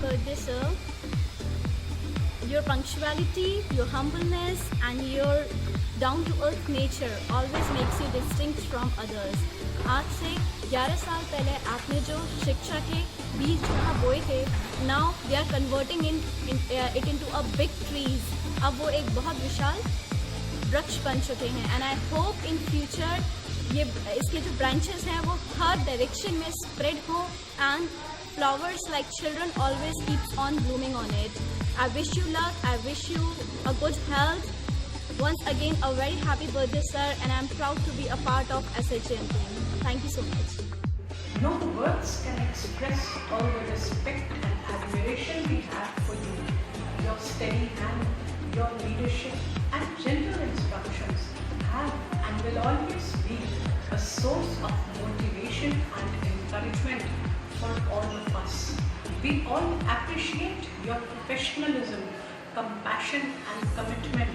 birthday, sir. Your punctuality, your humbleness and your down-to-earth nature always makes you distinct from others. आज से 11 साल पहले आपने जो शिक्षा के बीज जहाँ बोए थे, now we are converting it into a big trees. अब वो एक बहुत विशाल वृक्ष बन चुके हैं and I hope in future ये इसके जो branches हैं वो हर direction में spread हो and flowers like children always keeps on blooming on it. I wish you luck. I wish you a good health. Once again, a very happy birthday, sir, and I'm proud to be a part of SHM team. Thank you so much. No words can express all the respect and admiration we have for you. Your steady hand, your leadership, and gentle instructions have and will always be a source of motivation and encouragement for all of us. We all appreciate your professionalism, compassion and commitment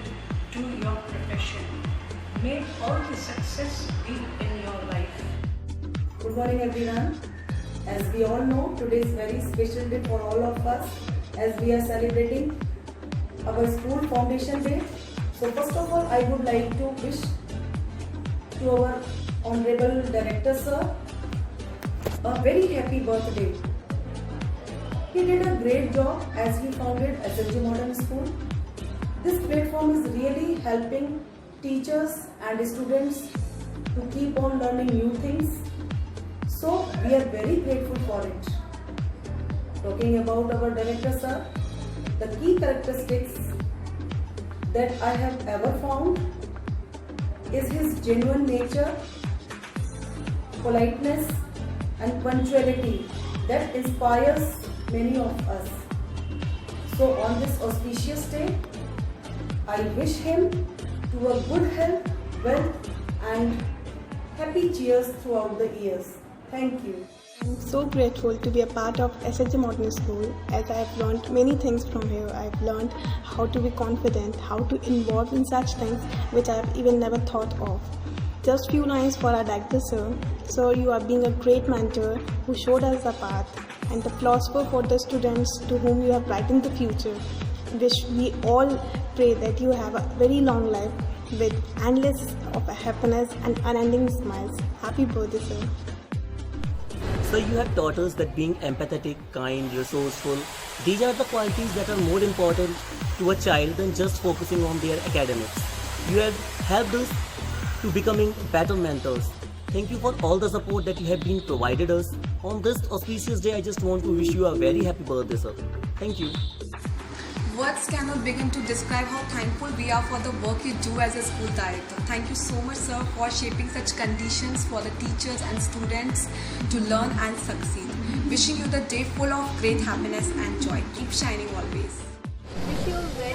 to your profession. May all the success be in your life. Good morning everyone. As we all know, today is very special day for all of us as we are celebrating our school foundation day. So first of all, I would like to wish to our Honorable Director Sir a very happy birthday. He did a great job as he founded SHG Modern School. This platform is really helping teachers and students to keep on learning new things. So we are very grateful for it. Talking about our director sir, the key characteristics that I have ever found is his genuine nature, politeness and punctuality that inspires many of us. So on this auspicious day, I wish him to a good health, wealth and happy cheers throughout the years. Thank you. I'm so grateful to be a part of SHG Modern School as I have learned many things from here. I've learned how to be confident, how to involve in such things which I have even never thought of. Just few lines for our director sir. Sir, you are being a great mentor who showed us the path and the philosopher for the students to whom you have brightened the future. We all pray that you have a very long life with endless of happiness and unending smiles. Happy birthday, sir. So you have taught us that being empathetic, kind, resourceful, these are the qualities that are more important to a child than just focusing on their academics. You have helped us to becoming better mentors. Thank you for all the support that you have been provided us. On this auspicious day, I just want to wish you a very happy birthday, sir. Thank you. Words cannot begin to describe how thankful we are for the work you do as a school director. Thank you so much, sir, for shaping such conditions for the teachers and students to learn and succeed. Wishing you the day full of great happiness and joy. Keep shining always. Wish you very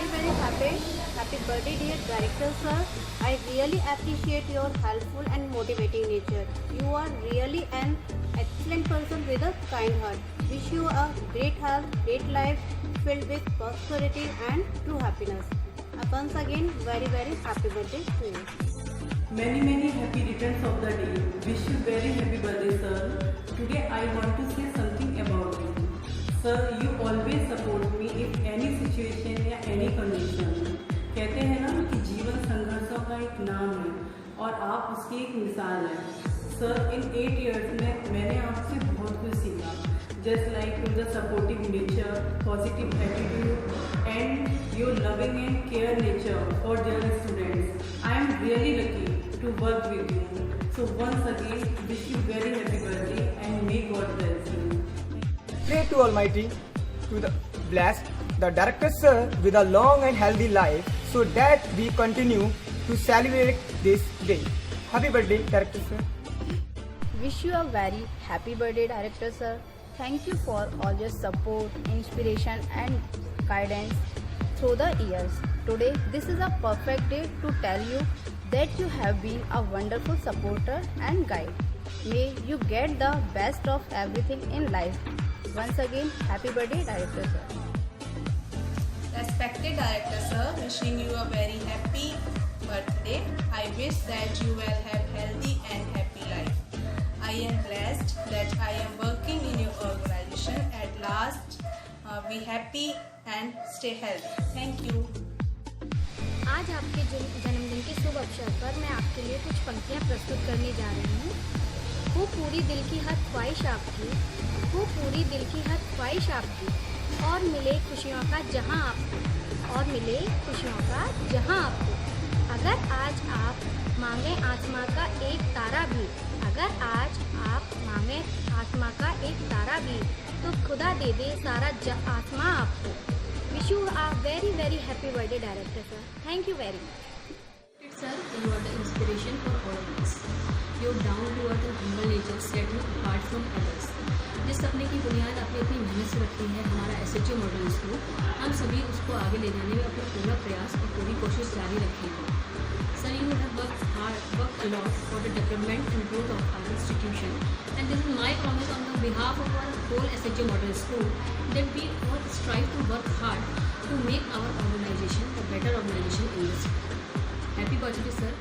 happy birthday, dear director sir. I really appreciate your helpful and motivating nature. You are really an excellent person with a kind heart. Wish you a great health, great life filled with prosperity and true happiness. Once again, very happy birthday to you. Many happy returns of the day. Wish you very happy birthday, sir. Today I want to say something about you. Sir, you always support me in any situation या any condition. कहते हैं ना कि जीवन संघर्षों का एक नाम है और आप उसकी एक मिसाल हैं. Sir, in 8 years में मैंने आपसे बहुत कुछ सीखा. Just like the supportive nature, positive attitude, and your loving and care nature for dear students. I am really lucky to work with you. So once again, wish you very happy birthday and may God bless you. Pray to Almighty to bless the director sir with a long and healthy life, so that we continue to celebrate this day. Happy birthday, director sir. Wish you a very happy birthday, director sir. Thank you for all your support, inspiration and guidance through the years. Today, this is a perfect day to tell you that you have been a wonderful supporter and guide. May you get the best of everything in life. Once again, happy birthday, director sir. Respected director sir, wishing you a very happy birthday. I wish that you will have healthy and happy life. I am blessed that I am working in your organization. At last, be happy and stay healthy. Thank you. आज आपके जन्मदिन के शुभ अवसर पर मैं आपके लिए कुछ पंक्तियाँ प्रस्तुत करने जा रही हूँ। वो पूरी दिल की हर ख्वाहिश आपकी, वो पूरी दिल की हर ख्वाहिश आपकी, और मिले खुशियों का जहाँ आपको, और मिले खुशियों का जहाँ आपको। अगर आज आप मांगे आसमां का एक तारा भी, अगर आज आप मांगे आसमां का एक तारा भी, तो खुदा दे दे सारा आसमां आपको। Wish you a very very happy birthday, director sir. Thank you very much. Sir, you are the inspiration for all of us. Your down to earth and humble nature set you apart from others. जिस सपने की बुनियाद आपने अपनी मेहनत से रखी है, हमारा SHO मॉडल स्कूल, हम सभी उसको आगे ले जाने में अपना पूरा प्रयास और पूरी कोशिश जारी रखेंगे. Sir, you have worked a lot for the development and growth of our institution, and this is my promise on the behalf of our whole SHO model school that we all strive to work hard to make our organization a better organization in this. Happy birthday, sir.